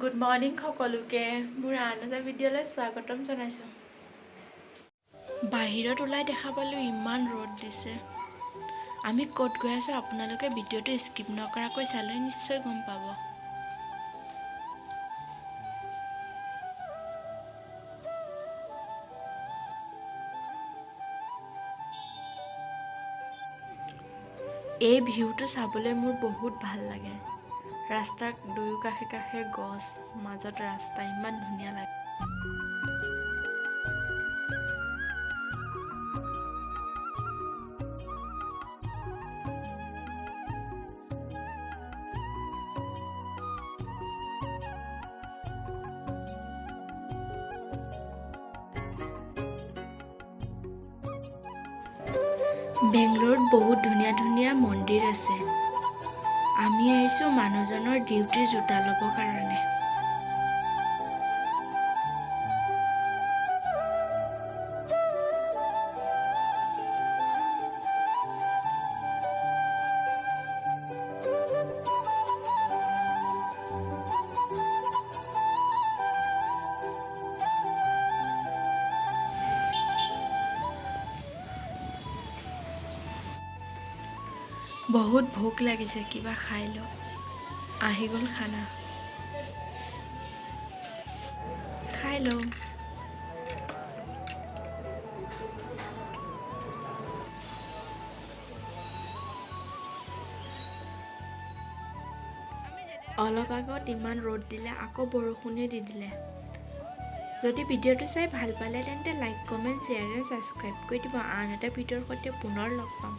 Good morning সকলোকে মোৰ আন এটা ভিডিঅ'লৈ স্বাগতম জনাইছোঁ। বাহিৰত ওলাই দেখা পালোঁ ইমান ৰ'দ দিছে। আমি ক'ত গৈ আছোঁ আপোনালোকে ভিডিঅ'টো স্কিপ নকৰাকৈ চালে নিশ্চয় গম পাব। এই ভিউটো চাবলৈ মোৰ বহুত ভাল লাগে। ৰাস্তাৰ দুয়ো কাষে কাষে গছ, মাজত ৰাস্তা, ইমান ধুনীয়া লাগে। বেংগলোৰত বহুত ধুনীয়া ধুনীয়া মন্দিৰ আছে। আমি আহিছোঁ মানুহজনৰ ডিউটিৰ জোতা ল'বৰ কাৰণে। বহুত ভোক লাগিছে, কিবা খাই লওঁ। আহি গ'ল খানা, খাই লওঁ। অলপ আগত ইমান ৰ'দ দিলে, আকৌ বৰষুণে দি দিলে। যদি ভিডিঅ'টো চাই ভাল পালে তেন্তে লাইক, কমেণ্ট, শ্বেয়াৰ আৰু ছাবস্ক্ৰাইব কৰি দিব। আন এটা ভিডিঅ'ৰ সৈতে পুনৰ লগ পাম।